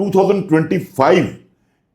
2025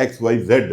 XYZ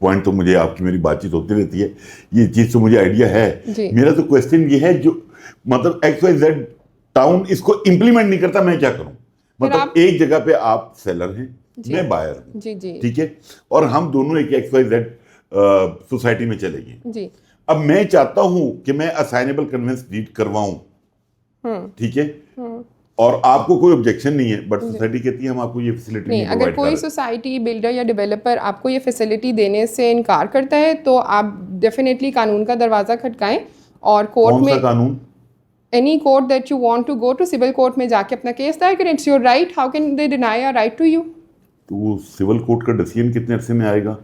point تو مجھے آپ کی میری بات چیت ہوتی رہتی ہے, یہ چیز تو مجھے آئیڈیا ہے. میرا تو کوشچن یہ ہے جو مطلب ایکس وائی زیڈ ٹاؤن اس کو امپلیمنٹ نہیں کرتا, میں کیا کروں؟ مطلب ایک جگہ پہ آپ سیلر ہیں, میں بائر ہوں, ٹھیک ہے, اور ہم دونوں ایک ایکس وائی زیڈ سوسائٹی میں چلے گئے. اب میں چاہتا ہوں کہ میں اسائنیبل کنوینس ڈیڈ کرواؤں, ٹھیک ہے, اور آپ کو کوئی آبجیکشن نہیں ہے, بٹ سوسائٹی کہتی ہے ہم آپ کو یہ فیسلٹی نہیں اگر کوئی سوسائٹی بلڈر یا ڈیولپر آپ کو یہ فیسلٹی دینے سے انکار کرتا ہے تو آپ ڈیفینیٹلی قانون کا دروازہ کھٹکائیں, اور کورٹ میں, قانون, any court that you want to go to, civil court میں جا کے اپنا کیس دائر کریں. It's your right. How can they deny a right to you? تو سول کورٹ کا ڈیسیژن کتنے عرصے میں آئے گا؟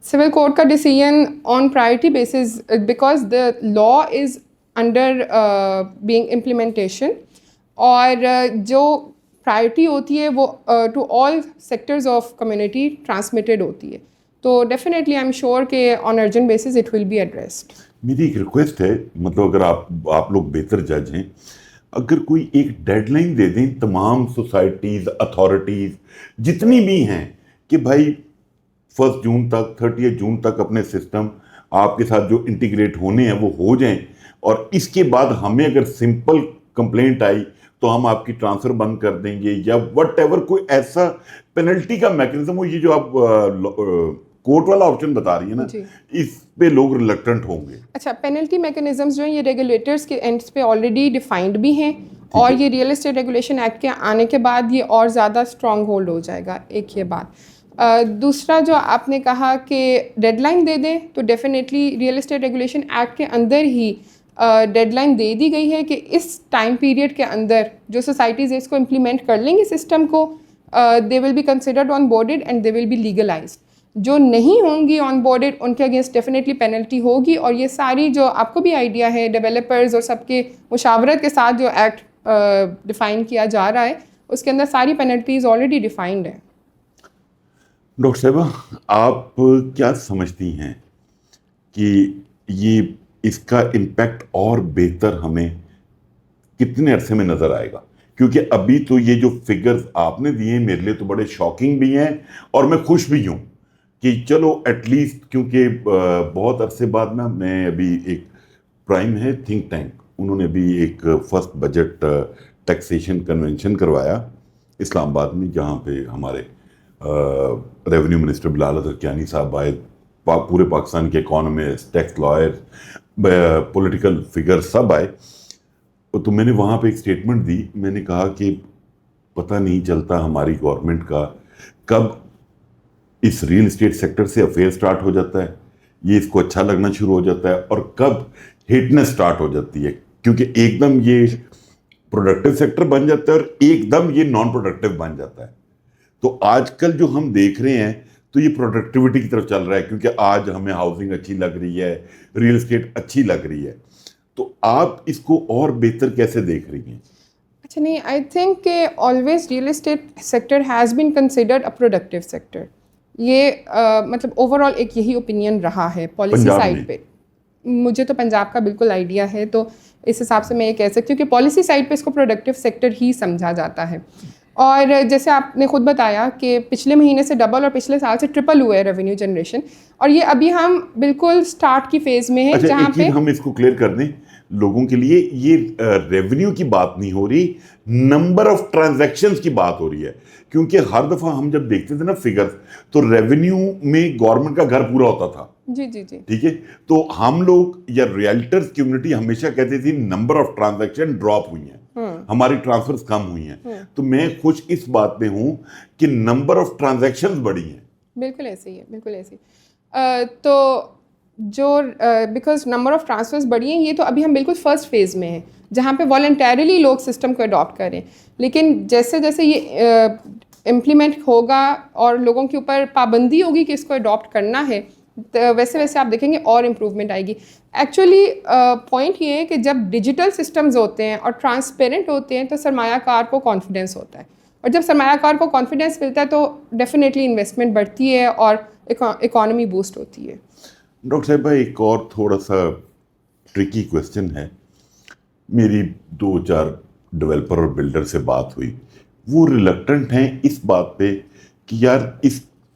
Civil court کا decision on priority basis, because the law is under being implementation, اور جو priority ہوتی ہے وہ to all sectors of community transmitted ہوتی ہے. تو definitely I'm sure کہ on urgent basis it will be addressed. میری ایک ریکویسٹ ہے, مطلب اگر آپ لوگ بہتر جج ہیں, اگر کوئی ایک ڈیڈ لائن دے دیں تمام سوسائٹیز, اتھارٹیز جتنی بھی ہیں, کہ بھائی 1 جون تک 30 جون تک اپنے سسٹم آپ کے ساتھ جو انٹیگریٹ ہونے ہیں وہ ہو جائیں, اور اس کے بعد ہمیں اگر سمپل کمپلینٹ آئی تو ہم آپ کی ٹرانسفر بند کر دیں گے, یا وٹ ایور کوئی ایسا پینلٹی کا میکنزم ہو. یہ جو آپ کورٹ والا آپشن بتا رہی ہے نا, اس پہ لوگ ریلکٹنٹ ہوں گے. اچھا, پینلٹی میکنزمز جو ہیں یہ ریگولیٹرز کے اینڈس پہ آلریڈی ڈیفائنڈ بھی ہیں, اور یہ ریئل اسٹیٹ ریگولیشن ایکٹ کے آنے کے بعد یہ اور زیادہ اسٹرانگ ہولڈ ہو جائے گا. ایک یہ بات. دوسرا جو آپ نے کہا کہ ڈیڈ لائن دے دیں, تو definitely real estate regulation act کے اندر ہی ڈیڈ لائن دے دی گئی ہے کہ اس ٹائم پیریڈ کے اندر جو سوسائٹیز اس کو امپلیمنٹ کر لیں گے سسٹم کو, they will be considered onboarded and they will be legalized. جو نہیں ہوں گی آن بورڈڈ ان کے اگینسٹ ڈیفینیٹلی پینلٹی ہوگی. اور یہ ساری جو آپ کو بھی آئیڈیا ہے ڈیولپرز اور سب کے مشاورت کے ساتھ جو ایکٹ ڈیفائن کیا جا رہا ہے اس کے اندر ساری پینلٹیز آلریڈی ڈیفائنڈ ہیں. ڈاکٹر صاحبہ, آپ کیا سمجھتی ہیں کہ یہ اس کا امپیکٹ اور بہتر ہمیں کتنے عرصے میں نظر آئے گا؟ کیونکہ ابھی تو یہ جو فگرز آپ نے دیے ہیں میرے لیے تو بڑے شاکنگ بھی ہیں, اور میں خوش بھی ہوں کہ چلو ایٹ لیسٹ, کیونکہ بہت عرصے بعد نا میں ابھی ایک پرائم ہے تھنک ٹینک, انہوں نے بھی ایک فرسٹ بجٹ ٹیکسیشن کنونشن کروایا اسلام آباد میں, جہاں پہ ہمارے ریونیو منسٹر بلال اظہر کیانی صاحب آئے, پورے پاکستان کے economist, tax lawyer, political figure سب آئے. تو میں نے وہاں پہ ایک اسٹیٹمنٹ دی, میں نے کہا کہ پتہ نہیں چلتا ہماری گورنمنٹ کا کب اس ریل اسٹیٹ سیکٹر سے افیئر سٹارٹ ہو جاتا ہے, یہ اس کو اچھا لگنا شروع ہو جاتا ہے, اور کب ہٹنس سٹارٹ ہو جاتی ہے, کیونکہ ایک دم یہ پروڈکٹیو سیکٹر بن جاتا ہے اور ایک دم یہ نان پروڈکٹیو بن جاتا ہے. تو آج کل جو ہم دیکھ رہے ہیں تو یہ پروڈکٹیوٹی کی طرف چل رہا ہے, کیونکہ آج ہمیں ہاؤسنگ اچھی لگ رہی ہے, ریل اسٹیٹ اچھی لگ رہی ہے. تو آپ اس کو اور بہتر کیسے دیکھ رہی ہیں؟ اچھا نہیں, آئی تھنک کہ always real estate sector has been considered a productive sector. یہ مطلب اوور آل ایک یہی اوپینین رہا ہے پالیسی سائڈ پہ. مجھے تو پنجاب کا بالکل آئیڈیا ہے, تو اس حساب سے میں یہ کہہ سکتی ہوں کہ پالیسی سائڈ پہ اس کو پروڈکٹیو سیکٹر ہی سمجھا جاتا ہے. اور جیسے آپ نے خود بتایا کہ پچھلے مہینے سے ڈبل اور پچھلے سال سے ٹرپل ہوا ہے ریونیو جنریشن, اور یہ ابھی ہم بالکل سٹارٹ کی فیز میں ہیں. جہاں پہ ہم اس کو کلیئر کر دیں لوگوں کے لیے, یہ ریونیو کی بات نہیں ہو رہی, نمبر آف ٹرانزیکشنز کی بات ہو رہی ہے. کیونکہ ہر دفعہ ہم جب دیکھتے تھے نا فگر, تو ریونیو میں گورنمنٹ کا گھر پورا ہوتا تھا. جی جی جی ٹھیک ہے, تو ہم لوگ یا ریئلٹرز کمیونٹی ہمیشہ کہتے تھی نمبر آف ٹرانزیکشن ڈراپ ہوئی ہیں, ہماری ٹرانسفرز کم ہوئی ہیں. تو میں خوش اس بات پہ ہوں کہ نمبر آف ٹرانزیکشنز بڑھی ہیں. بالکل ایسے ہی ہے, بالکل ایسے ہی. تو جو بیکاز نمبر آف ٹرانسفرز بڑھی ہیں, یہ تو ابھی ہم بالکل فرسٹ فیز میں ہیں جہاں پہ والنٹیرلی لوگ سسٹم کو اڈاپٹ کریں. لیکن جیسے جیسے یہ امپلیمنٹ ہوگا اور لوگوں کے اوپر پابندی ہوگی کہ اس کو اڈاپٹ کرنا ہے, ویسے ویسے آپ دیکھیں گے اور امپروومنٹ آئے گی. ایکچولی پوائنٹ یہ ہے کہ جب ڈیجیٹل سسٹمز ہوتے ہیں اور ٹرانسپیرنٹ ہوتے ہیں تو سرمایہ کار کو کانفیڈنس ہوتا ہے, اور جب سرمایہ کار کو کانفیڈنس ملتا ہے تو ڈیفینیٹلی انویسٹمنٹ بڑھتی ہے اور اکانومی بوسٹ ہوتی ہے. ڈاکٹر صاحبہ ایک اور تھوڑا سا ٹرکی کویسچن ہے. میری 2-4 ڈیولپر اور بلڈر سے بات ہوئی, وہ ریلکٹنٹ ہیں اس بات پہ کہ یار اس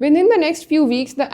Within the next few weeks, the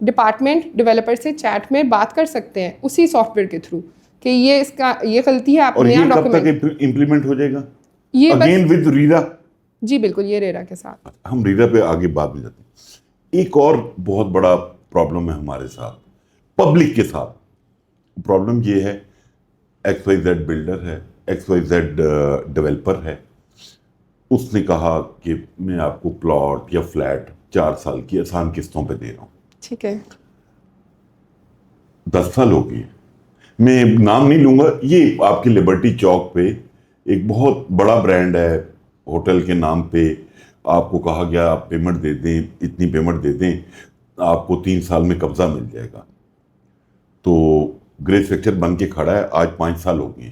department developer سے چیٹ میں بات کر سکتے ہیں اسی سافٹ ویئر کے تھرو کہ یہ اس کا یہ غلطی ہے, آپ اور نیا یہ کب ڈاکیومنٹ. تک امپلیمنٹ ہو جائے گا؟ یہ اگین ود ریرا. جی بالکل, یہ ریرا کے ساتھ. ہم ریرا پہ آگے بات میں جاتے ہیں. ایک اور بہت بڑا پرابلم ہے ہمارے ساتھ, پبلک کے ساتھ. پرابلم یہ ہے, ایکس وائی زیڈ بلڈر ہے, ایکس وائی زیڈ ڈیولپر ہے, اس نے کہا کہ میں آپ کو پلاٹ یا فلیٹ 4 سال کی آسان قسطوں پہ دے رہا ہوں. ٹھیک ہے, 10 سال ہو گئے, میں نام نہیں لوں گا. یہ آپ کی لبرٹی چوک پہ ایک بہت بڑا برانڈ ہے, ہوٹل کے نام پہ آپ کو کہا گیا آپ پیمنٹ دے دیں, اتنی پیمنٹ دے دیں, آپ کو 3 سال میں قبضہ مل جائے گا. تو گرے اسٹرکچر بن کے کھڑا ہے, آج 5 سال ہو گئے.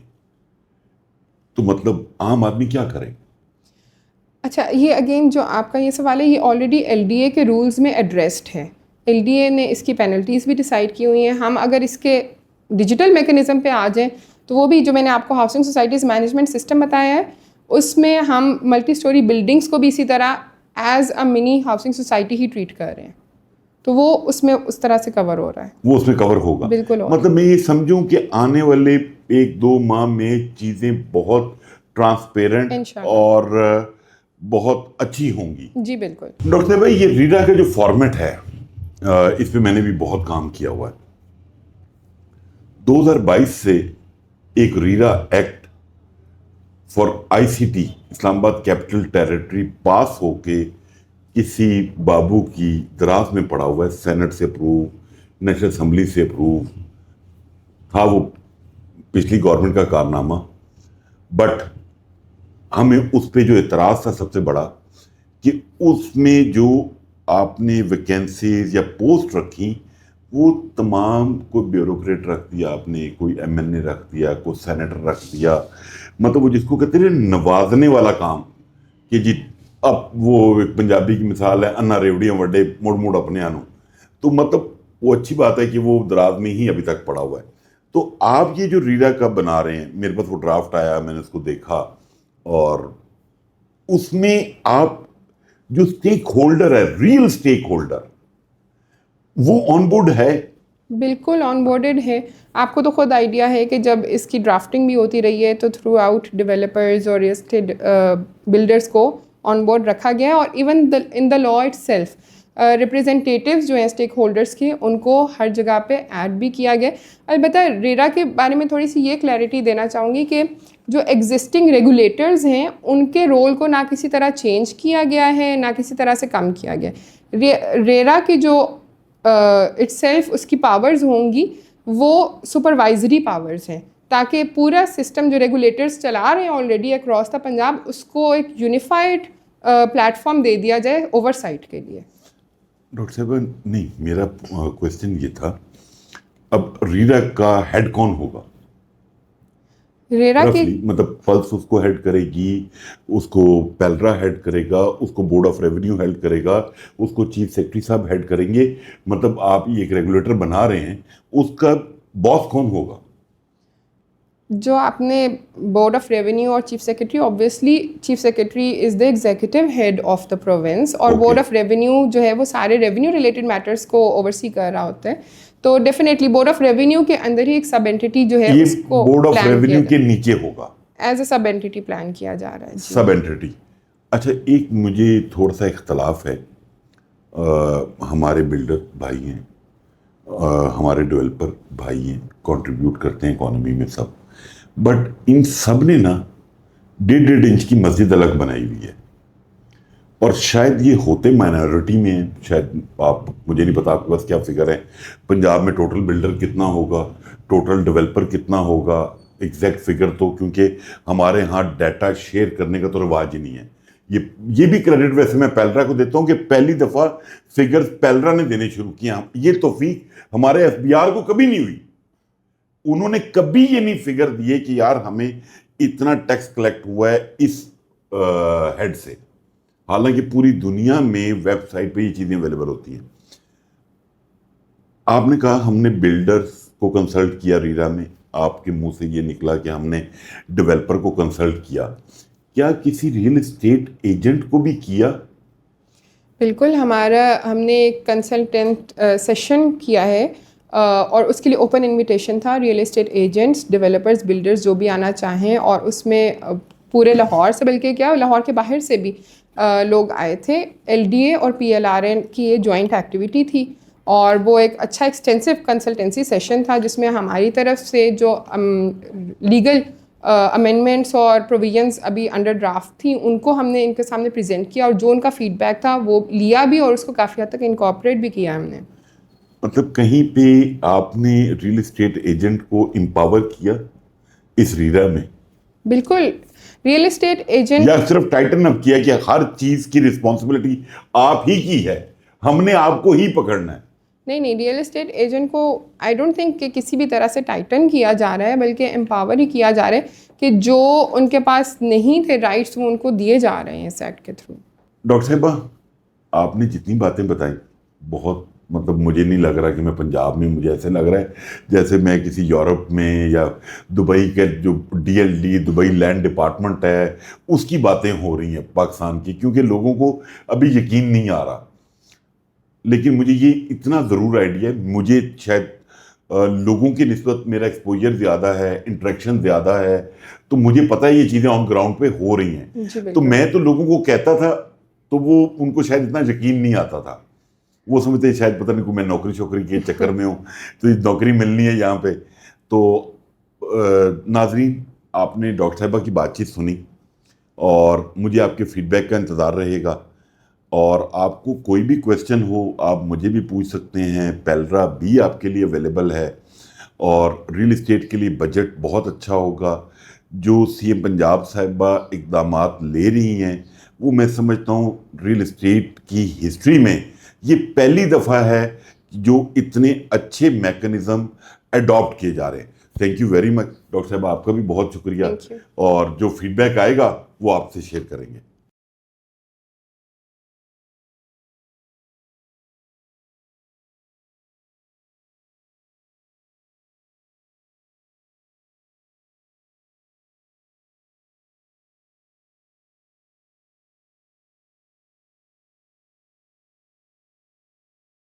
تو مطلب عام آدمی کیا کرے؟ اچھا, یہ اگین جو آپ کا یہ سوال ہے, یہ آلریڈی ایل ڈی اے کے رولز میں ایڈریسڈ ہے. ایل ڈی اے نے اس کی پینلٹیز بھی ڈیسائیڈ کی ہوئی ہیں. ہم اگر اس کے ڈیجیٹل میکینزم پہ آ جائیں تو وہ بھی جو میں نے آپ کو ہاؤسنگ سوسائٹیز مینجمنٹ سسٹم بتایا ہے, اس میں ہم ملٹی اسٹوری بلڈنگس کو بھی اسی طرح as a mini housing society ہی ٹریٹ کر رہے ہیں. تو وہ اس میں اس طرح سے کور ہو رہا ہے. وہ اس میں کور ہوگا بالکل. مطلب میں یہ سمجھوں کہ آنے والے 1-2 ماہ میں چیزیں بہت ٹرانسپیرنٹ اور بہت اچھی ہوں گی. جی بالکل. ڈاکٹر صاحب بھائی, یہ ریرا کا جو فارمیٹ ہے اس پہ میں نے بھی بہت کام کیا ہوا ہے. 2022 سے ایک RERA act for I C T Islamabad capital territory پاس ہو کے کسی بابو کی دراز میں پڑا ہوا ہے. سینٹ سے اپروو, نیشنل اسمبلی سے اپروو تھا, وہ پچھلی گورنمنٹ کا کارنامہ. بٹ ہمیں اس پہ جو اعتراض تھا سب سے بڑا کہ اس میں جو آپ نے ویکینسیز یا پوسٹ رکھی وہ تمام کوئی بیوروکریٹ رکھ دیا آپ نے, کوئی ایم این اے رکھ دیا, کوئی سینیٹر رکھ دیا. مطلب وہ جس کو کہتے ہیں نوازنے والا کام کہ جی اب وہ ایک پنجابی کی مثال ہے, انا ریوڑیاں وڈے مڑ مڑ اپنے آنوں. تو مطلب وہ اچھی بات ہے کہ وہ دراز میں ہی ابھی تک پڑا ہوا ہے. تو آپ یہ جو ریرا کا بنا رہے ہیں, میرے پاس وہ ڈرافٹ آیا, میں نے اس کو دیکھا, اور اس میں آپ جو اسٹیک ہولڈر ہے, ریئل اسٹیک ہولڈر, وہ آن بورڈ ہے؟ بالکل آن بورڈڈ ہے. آپ کو تو خود آئیڈیا ہے کہ جب اس کی ڈرافٹنگ بھی ہوتی رہی ہے تو تھرو آؤٹ ڈیولپرز اور ریئل اسٹیٹ بلڈرس کو آن بورڈ رکھا گیا ہے. اور even in the law it self representatives جو ہیں اسٹیک ہولڈرس کے, ان کو ہر جگہ پہ ایڈ بھی کیا گیا. البتہ ریرا کے بارے میں تھوڑی سی یہ کلیئرٹی دینا چاہوں گی کہ جو ایگزسٹنگ ریگولیٹرز ہیں ان کے رول کو نہ کسی طرح چینج کیا گیا ہے, نہ کسی طرح سے کم کیا گیا. ریرا کی جو اٹ سیلف اس کی پاورز ہوں گی وہ سپروائزری پاورز ہیں, تاکہ پورا سسٹم جو ریگولیٹرز چلا رہے ہیں آلریڈی اکراس دا پنجاب, اس کو ایک یونیفائڈ پلیٹ فارم دے دیا جائے اوور سائٹ کے لیے. ڈاکٹر صاحب نہیں, میرا کویسچن یہ تھا, اب ریرا کا ہیڈ کون ہوگا؟ ریرا کے مطلب پلس اس کو ہیڈ کرے گی, اس کو پیلرا ہیڈ کرے گا, اس کو بورڈ آف ریونیو ہیڈ کرے گا, اس کو چیف سیکرٹری صاحب ہیڈ کریں گے. مطلب آپ یہ ایک ریگولیٹر بنا رہے ہیں, اس کا باس کون ہوگا؟ جو آپ نے بورڈ آف ریونیو اور chief secretary, obviously chief secretary is the executive head of the province, اور بورڈ آف ریونیو جو ہے وہ سارے ریونیو ریلیٹڈ میٹرس کو اوورسی کر رہا ہوتا ہے. تو ڈیفینیٹلی بورڈ آف ریونیو کے اندر ہی ایک سب اینٹی جو ہے اس کو بورڈ آف ریونیو کے نیچے ہوگا, as a sub anti plan کیا جا رہا ہے. Sub anti. اچھا, ایک مجھے تھوڑا سا اختلاف ہے, ہمارے بلڈر بھائی ہیں, ہمارے ڈیولپر بھائی ہیں, کنٹریبیوٹ کرتے ہیں اکانومی میں سب, بٹ ان سب نے نا 1.5 انچ کی مسجد الگ بنائی ہوئی ہے. اور شاید یہ ہوتے مائنورٹی میں ہیں, شاید آپ, مجھے نہیں پتا آپ کے پاس کیا فگر ہے, پنجاب میں ٹوٹل بلڈر کتنا ہوگا, ٹوٹل ڈیولپر کتنا ہوگا, ایگزیکٹ فگر تو کیونکہ ہمارے ہاں ڈیٹا شیئر کرنے کا تو رواج ہی نہیں ہے. یہ بھی کریڈٹ ویسے میں پیلرا کو دیتا ہوں کہ پہلی دفعہ فگرز پیلرا نے دینے شروع کیا. یہ توفیق ہمارے ایف بی آر کو کبھی نہیں ہوئی. انہوں نے کبھی یہ نہیں فگر دیے کہ یار ہمیں اتنا ٹیکس کلیکٹ ہوا ہے اس ہیڈ سے, حالانکہ پوری دنیا میں ویب سائٹ پہ یہ چیزیں اویلیبل ہوتی ہیں. آپ نے کہا ہم نے بلڈرز کو کنسلٹ کیا ریرا میں, آپ کے منہ سے یہ نکلا کہ ہم نے ڈیولپر کو کنسلٹ کیا, کیا کسی ریئل اسٹیٹ ایجنٹ کو بھی کیا؟ بالکل ہم نے ایک کنسلٹنٹ سیشن کیا ہے اور اس کے لیے اوپن انویٹیشن تھا. Real estate agents, developers, builders جو بھی آنا چاہیں, اور اس میں پورے لاہور سے, بلکہ کیا لاہور کے باہر سے بھی لوگ آئے تھے. LDA اور PLRN کی یہ جوائنٹ ایکٹیویٹی تھی اور وہ ایک اچھا ایکسٹینسو کنسلٹنسی سیشن تھا جس میں ہماری طرف سے جو لیگل امینڈمنٹس اور پروویژنس ابھی انڈر ڈرافٹ تھیں ان کو ہم نے ان کے سامنے پریزنٹ کیا, اور جو ان کا فیڈ بیک تھا وہ لیا بھی اور اس کو کافی حد تک انکارپوریٹ بھی کیا ہم نے. مطلب کہیں پہ آپ نے ریئل اسٹیٹ ایجنٹ کو امپاور کیا اس ریرا میں؟ بالکل. ریئل اسٹیٹ ایجنٹ یا صرف ٹائٹن اپ کیا کہ ہر چیز کی رسپانسبلٹی آپ ہی کی ہے, ہم نے آپ کو ہی پکڑنا ہے؟ نہیں, ریئل اسٹیٹ ایجنٹ کو آئی ڈونٹ تھنک کہ کسی بھی طرح سے ٹائٹن کیا جا رہا ہے, بلکہ امپاور ہی کیا جا رہا ہے کہ جو ان کے پاس نہیں تھے رائٹس وہ ان کو دیے جا رہے ہیں اس ایکٹ کے تھرو. ڈاکٹر صاحبہ, آپ نے جتنی باتیں بتائیں بہت, مطلب مجھے نہیں لگ رہا کہ میں پنجاب میں, مجھے ایسے لگ رہا ہے جیسے میں کسی یورپ میں یا دبئی کے جو DLD دبئی لینڈ ڈپارٹمنٹ ہے اس کی باتیں ہو رہی ہیں پاکستان کی, کیونکہ لوگوں کو ابھی یقین نہیں آ رہا. لیکن مجھے یہ اتنا ضرور آئیڈیا ہے, مجھے شاید لوگوں کی نسبت میرا ایکسپوجر زیادہ ہے, انٹریکشن زیادہ ہے, تو مجھے پتہ ہے یہ چیزیں آن گراؤنڈ پہ ہو رہی ہیں. تو میں تو لوگوں کو کہتا تھا تو وہ ان کو شاید اتنا یقین نہیں آتا تھا, وہ سمجھتے شاید پتہ نہیں کو میں نوکری شوکری کے چکر میں ہوں تو نوکری ملنی ہے یہاں پہ. تو ناظرین, آپ نے ڈاکٹر صاحبہ کی بات چیت سنی اور مجھے آپ کے فیڈ بیک کا انتظار رہے گا, اور آپ کو کوئی بھی کویسچن ہو آپ مجھے بھی پوچھ سکتے ہیں. پیلرا بھی آپ کے لیے اویلیبل ہے, اور ریئل اسٹیٹ کے لیے بجٹ بہت اچھا ہوگا. جو CM پنجاب صاحبہ اقدامات لے رہی ہیں وہ میں سمجھتا ہوں ریئل اسٹیٹ کی ہسٹری میں یہ پہلی دفعہ ہے جو اتنے اچھے میکنزم اڈاپٹ کیے جا رہے ہیں. Thank you very much doctor صاحبہ, آپ کا بھی بہت شکریہ, اور جو فیڈ بیک آئے گا وہ آپ سے شیئر کریں گے.